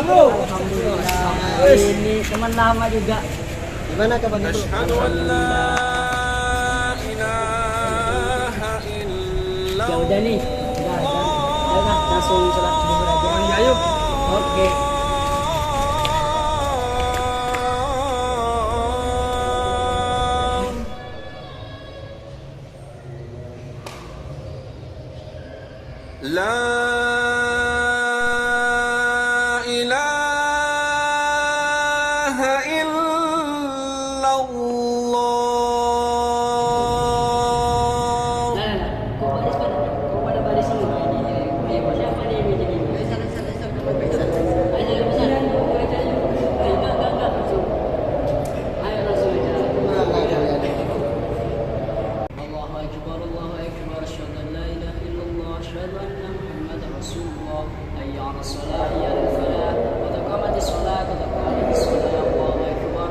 bro. Alhamdulillah. Ini teman lama juga. Gimana kabar itu? Asyhadu an la ilaha illallah. Ya udah nih. Udah langsung sholat zuhur aja. Iya, yuk. Oke. La ilaha illallah. Nah, kau pada baris semua ini. Ayo, siapa nih yang meja ini? Ayo, sana. Ayo, sana. Enggak, langsung. Ayo, langsung aja. Allahu Akbar, asyhadu an la ilaha illallah, asyhadu anna Muhammadar Rasulullah. Hayya 'alas shalah, hayya 'alal falah. Qad qamatis shalah, qad qamatis shalah.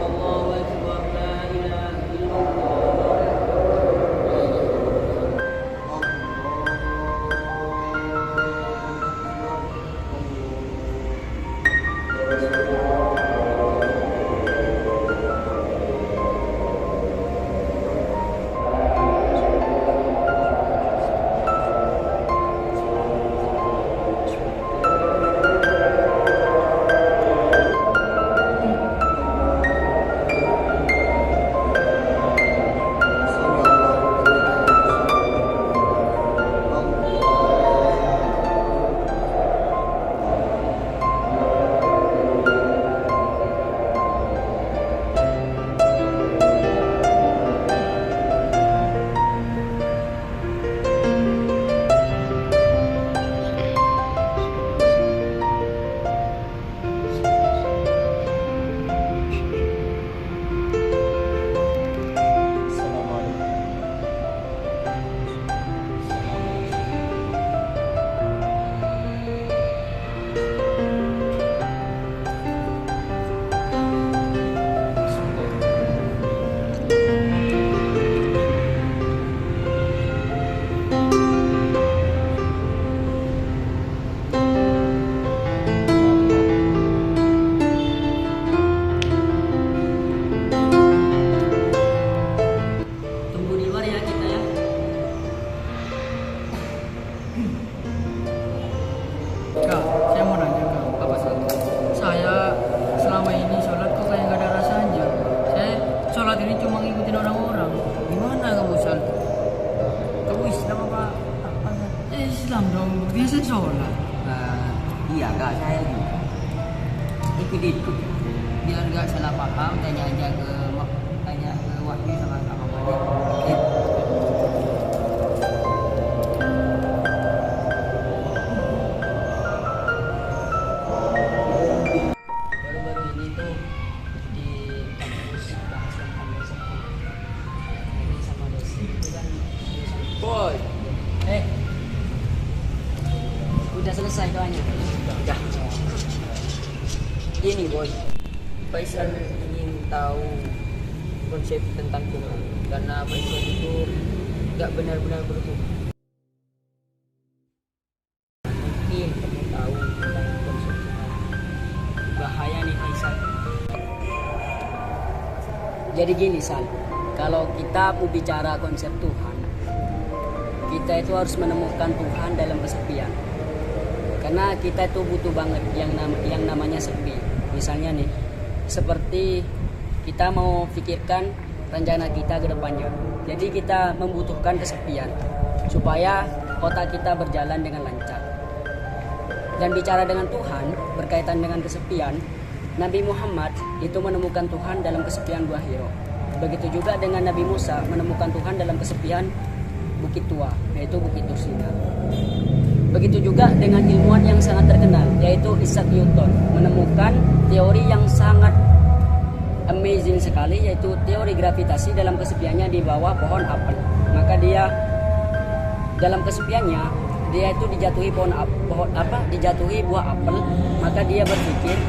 Allahu Akbar, la ilaha illallah. Tunggu di luar ya kita ya. Kak, saya mau nanya kak. Apa satu? Saya selama ini sholat kok kayak gak ada rasanya. Saya sholat ini cuma ngikutin orang-orang. Gimana kamu sholat? Kamu Islam apa? Islam dong. Biasa sholat. Iya kak, saya juga ikut Biar gak salah paham, tanya ke Wahyu sama Malik. baru-baru ini tuh di kampus bahas tentang rezeki. Ini sama dosen dan Boy. udah selesai doanya. Udah. Ini boy, Faisal ingin tahu konsep tentang Tuhan karena Faisal itu nggak benar-benar bertumbuh. Mungkin kamu tahu tentang konsep Tuhan. Bahaya nih Faisal. Jadi gini Sal, kalau kita mau bicara konsep Tuhan, kita itu harus menemukan Tuhan dalam kesepian. Karena kita itu butuh banget yang namanya sepi. Misalnya nih, seperti kita mau pikirkan rencana kita ke depannya. Jadi kita membutuhkan kesepian supaya otak kita berjalan dengan lancar. Dan bicara dengan Tuhan berkaitan dengan kesepian, Nabi Muhammad itu menemukan Tuhan dalam kesepian Gua Hiro. Begitu juga dengan Nabi Musa menemukan Tuhan dalam kesepian Bukit Tua, yaitu Bukit Tursina. Begitu juga dengan ilmuwan yang sangat terkenal, yaitu Isaac Newton, menemukan teori yang sangat amazing sekali, yaitu teori gravitasi dalam kesepiannya di bawah pohon apel. Maka dia dalam kesepiannya, dia itu dijatuhi dijatuhi buah apel, maka dia berpikir,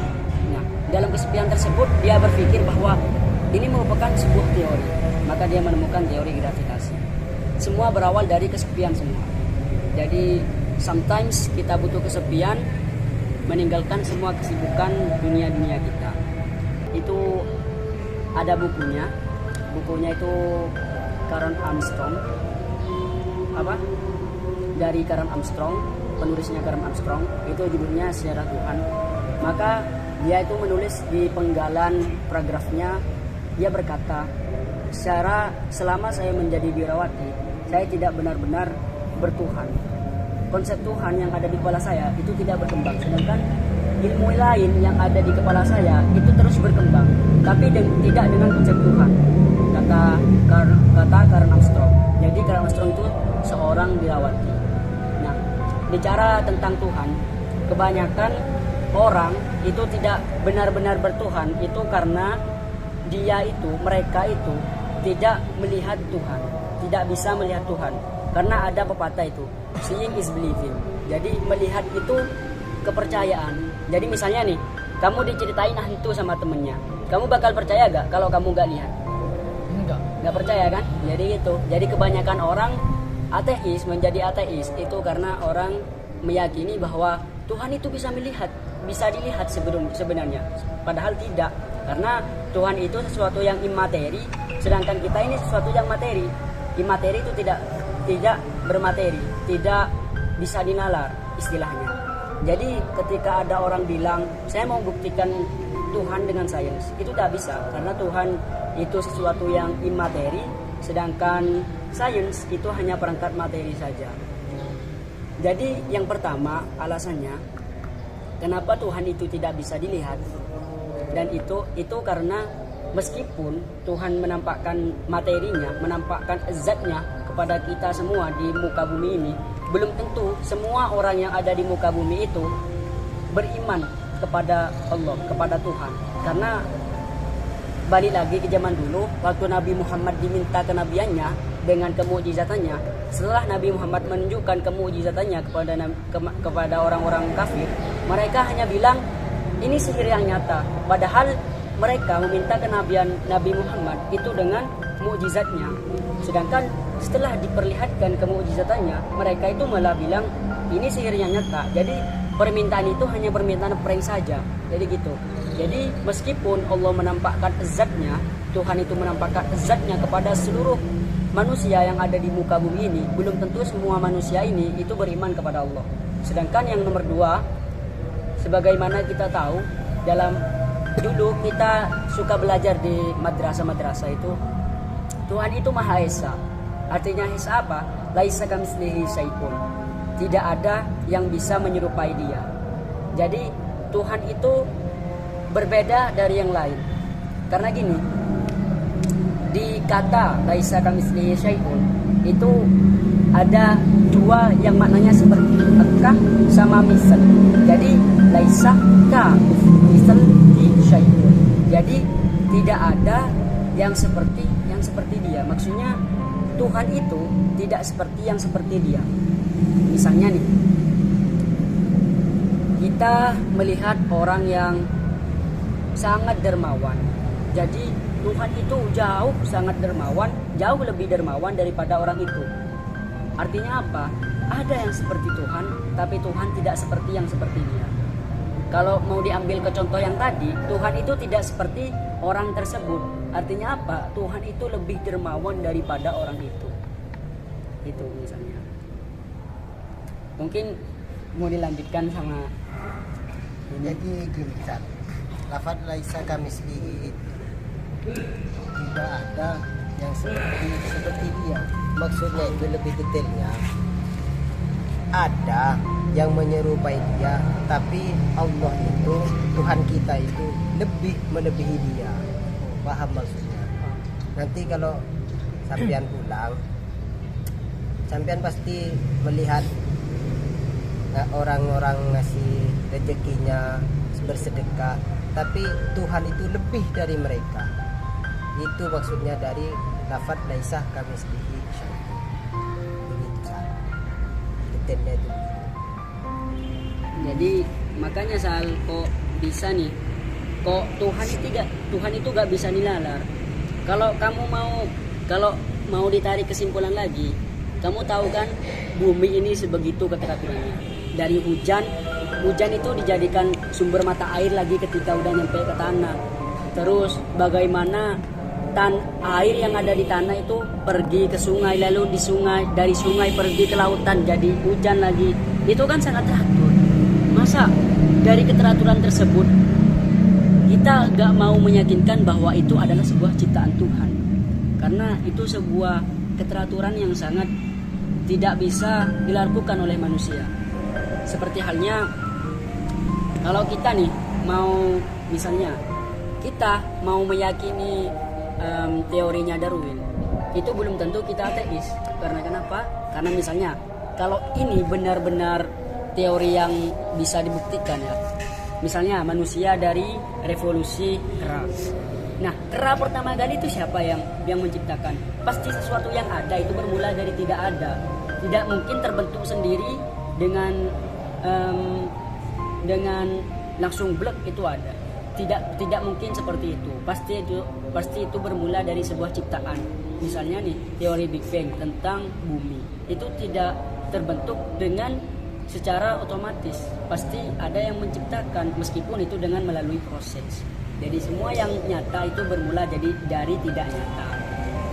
nah, dalam kesepian tersebut dia berpikir bahwa ini merupakan sebuah teori, maka dia menemukan teori gravitasi. Semua berawal dari kesepian semua. Jadi sometimes kita butuh kesepian meninggalkan semua kesibukan dunia-dunia kita. Itu ada bukunya itu Karen Armstrong, dari Karen Armstrong, penulisnya Karen Armstrong, itu judulnya Sejarah Tuhan. Maka dia itu menulis di penggalan paragrafnya, dia berkata, selama saya menjadi biarawati, saya tidak benar-benar bertuhan. Konsep Tuhan yang ada di kepala saya itu tidak berkembang, sedangkan ilmu lain yang ada di kepala saya itu terus berkembang, tapi tidak dengan konsep Tuhan, kata Karen Armstrong. Jadi Karen Armstrong itu seorang biarawati. Nah, bicara tentang Tuhan, kebanyakan orang itu tidak benar-benar bertuhan itu karena mereka itu tidak melihat Tuhan, tidak bisa melihat Tuhan. Karena ada pepatah itu, seeing is believing. Jadi melihat itu kepercayaan. Jadi misalnya nih, kamu diceritain hantu sama temennya, kamu bakal percaya gak kalau kamu gak lihat? Gak percaya kan? Jadi itu. Jadi kebanyakan orang ateis menjadi ateis itu karena orang meyakini bahwa Tuhan itu bisa dilihat sebenarnya. Padahal tidak. Karena Tuhan itu sesuatu yang imateri, sedangkan kita ini sesuatu yang materi. Imateri itu tidak bermateri, tidak bisa dinalar istilahnya. Jadi ketika ada orang bilang saya mau buktikan Tuhan dengan sains, itu tidak bisa, karena Tuhan itu sesuatu yang imateri, sedangkan sains itu hanya perangkat materi saja. Jadi yang pertama alasannya kenapa Tuhan itu tidak bisa dilihat, dan itu karena meskipun Tuhan menampakkan materinya, menampakkan zatnya kepada kita semua di muka bumi ini, belum tentu semua orang yang ada di muka bumi itu beriman kepada Allah, kepada Tuhan. Karena balik lagi ke zaman dulu, waktu Nabi Muhammad diminta kenabiannya dengan kemukjizatannya, setelah Nabi Muhammad menunjukkan kemukjizatannya kepada orang-orang kafir, mereka hanya bilang ini sihir yang nyata. Padahal mereka meminta kenabian Nabi Muhammad itu dengan mukjizatnya. Sedangkan setelah diperlihatkan kemukjizatannya, mereka itu malah bilang ini sihir yang nyata. Jadi permintaan itu hanya permintaan prank saja. Jadi gitu. Jadi meskipun Allah menampakkan zatnya, Tuhan itu menampakkan zatnya kepada seluruh manusia yang ada di muka bumi ini, belum tentu semua manusia ini itu beriman kepada Allah. Sedangkan yang nomor dua, sebagaimana kita tahu, dulu kita suka belajar di madrasah itu, Tuhan itu Maha Esa. Artinya Esa apa? Laisa kamitslihi syai'un. Tidak ada yang bisa menyerupai Dia. Jadi Tuhan itu berbeda dari yang lain. Karena gini, di kata laisa kamitslihi syai'un itu ada dua yang maknanya seperti kah sama misal. Jadi laisa ka misal di syai'un. Jadi tidak ada yang seperti Dia. Maksudnya Tuhan itu tidak seperti yang seperti Dia. Misalnya nih, kita melihat orang yang sangat dermawan. Jadi Tuhan itu sangat dermawan, jauh lebih dermawan daripada orang itu. Artinya apa? Ada yang seperti Tuhan, tapi Tuhan tidak seperti yang seperti Dia. Kalau mau diambil ke contoh yang tadi, Tuhan itu tidak seperti orang tersebut. Artinya apa? Tuhan itu lebih dermawan daripada orang itu. Itu misalnya. Mungkin mau dilanjutkan sama ini. Jadi gini, lafaz laisa kamitslihi itu tidak ada yang seperti Dia. Maksudnya itu lebih detailnya, ada yang menyerupai Dia, tapi Allah itu, Tuhan kita itu lebih melebihi Dia. Paham maksudnya? Nanti kalau sampean pulang, sampean pasti melihat orang-orang ngasih rezekinya bersedekah, tapi Tuhan itu lebih dari mereka. Itu maksudnya dari lafaz laisa kamitslihi syai'un. Begitu detailnya itu. Jadi makanya kok bisa nih, kok Tuhan itu gak bisa nilalar. Kalau mau ditarik kesimpulan lagi, kamu tahu kan bumi ini sebegitu keterapiannya. Dari hujan hujan itu dijadikan sumber mata air lagi ketika udah nyampe ke tanah. Terus bagaimana air yang ada di tanah itu pergi ke sungai, lalu dari sungai pergi ke lautan jadi hujan lagi. Itu kan sangat teratur. Masa dari keteraturan tersebut kita gak mau meyakinkan bahwa itu adalah sebuah ciptaan Tuhan? Karena itu sebuah keteraturan yang sangat tidak bisa dilakukan oleh manusia. Seperti halnya kalau kita nih mau, misalnya kita mau meyakini teorinya Darwin, itu belum tentu kita ateis. Karena kenapa? Karena misalnya kalau ini benar-benar teori yang bisa dibuktikan ya, misalnya manusia dari revolusi kera. Nah, kera pertama kali itu siapa yang menciptakan? Pasti sesuatu yang ada itu bermula dari tidak ada. Tidak mungkin terbentuk sendiri dengan langsung blek itu ada. Tidak mungkin seperti itu. Pasti itu bermula dari sebuah ciptaan. Misalnya nih, teori Big Bang tentang bumi. Itu tidak terbentuk dengan secara otomatis. Pasti ada yang menciptakan, meskipun itu dengan melalui proses. Jadi semua yang nyata itu bermula dari tidak nyata.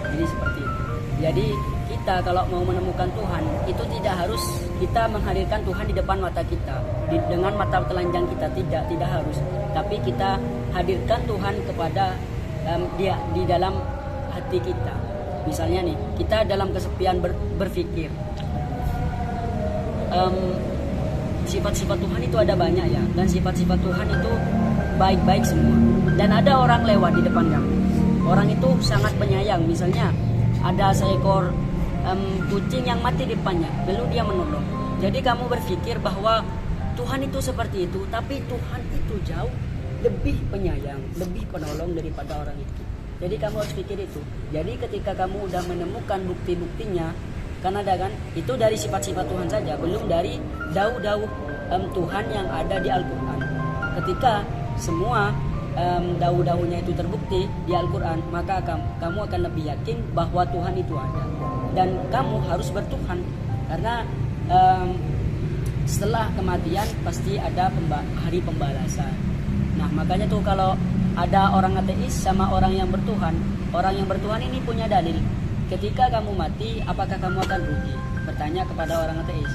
Jadi seperti itu. Jadi kita kalau mau menemukan Tuhan, itu tidak harus kita menghadirkan Tuhan di depan mata kita, dengan mata telanjang kita, tidak harus. Tapi kita hadirkan Tuhan kepada dia di dalam hati kita. Misalnya nih, kita dalam kesepian berpikir. Sifat-sifat Tuhan itu ada banyak ya, dan sifat-sifat Tuhan itu baik-baik semua. Dan ada orang lewat di depan kamu, orang itu sangat penyayang. Misalnya ada seekor kucing yang mati di depannya, lalu dia menolong. Jadi kamu berpikir bahwa Tuhan itu seperti itu, tapi Tuhan itu jauh lebih penyayang, lebih penolong daripada orang itu. Jadi kamu harus pikir itu. Jadi ketika kamu udah menemukan bukti-buktinya, kan ada kan, itu dari sifat-sifat Tuhan saja, belum dari dauh-dauh Tuhan yang ada di Al-Quran. Ketika semua dauh-dauhnya itu terbukti di Al-Quran, maka kamu akan lebih yakin bahwa Tuhan itu ada. Dan kamu harus bertuhan, karena setelah kematian pasti ada hari pembalasan. Nah, makanya tuh kalau ada orang ateis sama orang yang bertuhan, orang yang bertuhan ini punya dalil. Ketika kamu mati, apakah kamu akan rugi? Bertanya kepada orang ateis.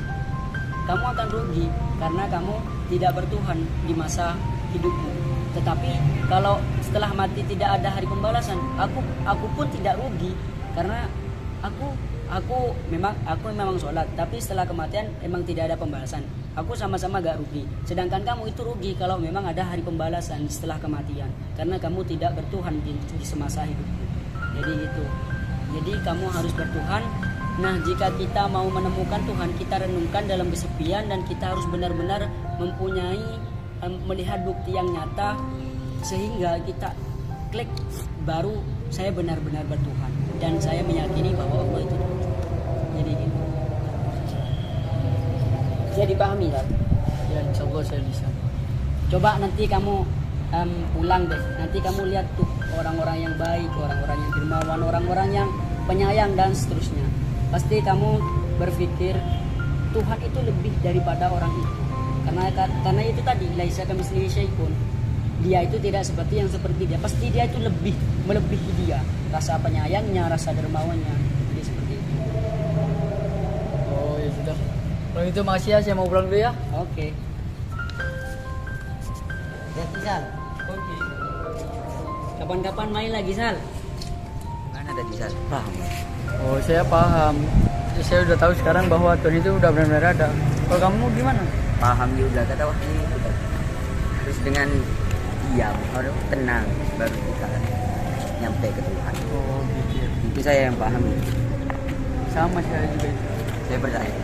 Kamu akan rugi karena kamu tidak bertuhan di masa hidupmu. Tetapi kalau setelah mati tidak ada hari pembalasan, aku pun tidak rugi, karena aku memang sholat, tapi setelah kematian emang tidak ada pembalasan. Aku sama-sama gak rugi. Sedangkan kamu itu rugi kalau memang ada hari pembalasan setelah kematian, karena kamu tidak bertuhan di semasa hidupmu. Jadi gitu. Jadi kamu harus bertuhan. Nah, jika kita mau menemukan Tuhan, kita renungkan dalam kesepian, dan kita harus benar-benar mempunyai melihat bukti yang nyata, sehingga kita klik, baru saya benar-benar bertuhan dan saya meyakini bahwa Allah itu Tuhan. Jadi gitu. Bisa dipahami kan? Ya, insya Allah saya bisa. Coba nanti kamu pulang deh, nanti kamu lihat tuh orang-orang yang baik, orang-orang yang dermawan, orang-orang yang penyayang dan seterusnya. Pasti kamu berpikir Tuhan itu lebih daripada orang itu. Karena itu tadi, laisa kamitslihi syai'un. Dia itu tidak seperti dia. Pasti dia itu melebihi dia. Rasa penyayangnya, rasa dermawannya. Jadi seperti itu. Oh ya sudah. Kalau itu makasih ya, saya mau pulang dulu ya. Oke. Ya, Sal. Oke. Kapan-kapan main lagi, Sal? Mana tadi Sal? Paham? Oh, saya paham. Saya udah tahu sekarang bahwa Tuhan itu udah benar-benar ada. Kalau kamu gimana? Paham juga, kata waktu itu. Terus dengan diam, harus tenang, baru kita nyampe ke Tuhan. Oh, gitu. Itu saya yang paham. Sama saya juga. Saya percaya.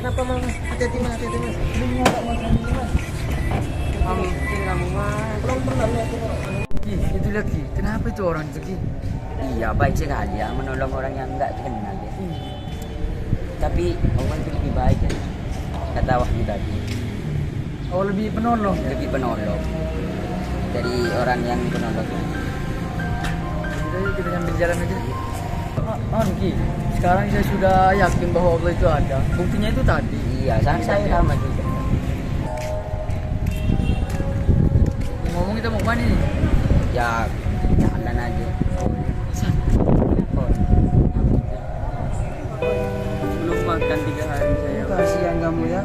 Kenapa mas? Hati-hati mas. Ini nggak mas, mas. Kamu mas. Pelan-pelan ya. Itu lagi. Kenapa itu orang itu? Ki? Iya, baik sekali ya, menolong orang yang enggak kenal ya. Tapi Allah itu lebih baik ya. Kata Wahyu tadi, Oh, lebih penolong. lebih penolong dari orang yang penolong. Jadi kita nyambil jalan aja. Ki, sekarang saya sudah yakin bahwa Allah itu ada. Buktinya itu tadi. Iya, saya sama juga. Ngomong kita mau kemana nih? Ya, jalan aja. Belum makan 3 hari saya. Kasihan kamu ya.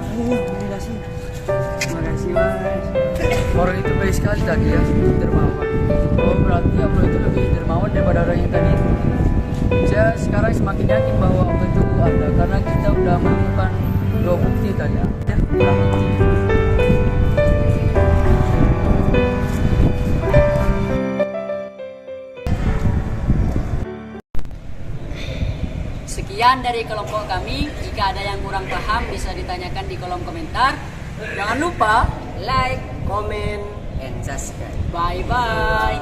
Kasih. Makasih mas. Orang itu baik sekali tadi ya, dermawan. Oh berarti Allah itu lebih dermawan daripada orang yang tadi. Saya sekarang semakin yakin bahwa Allah itu ada karena kita udah menemukan 2 bukti tadi. Ya, kurang bukti. Sekian dari kelompok kami. Jika ada yang kurang paham bisa ditanyakan di kolom komentar. Jangan lupa like, Komen. And subscribe. bye bye.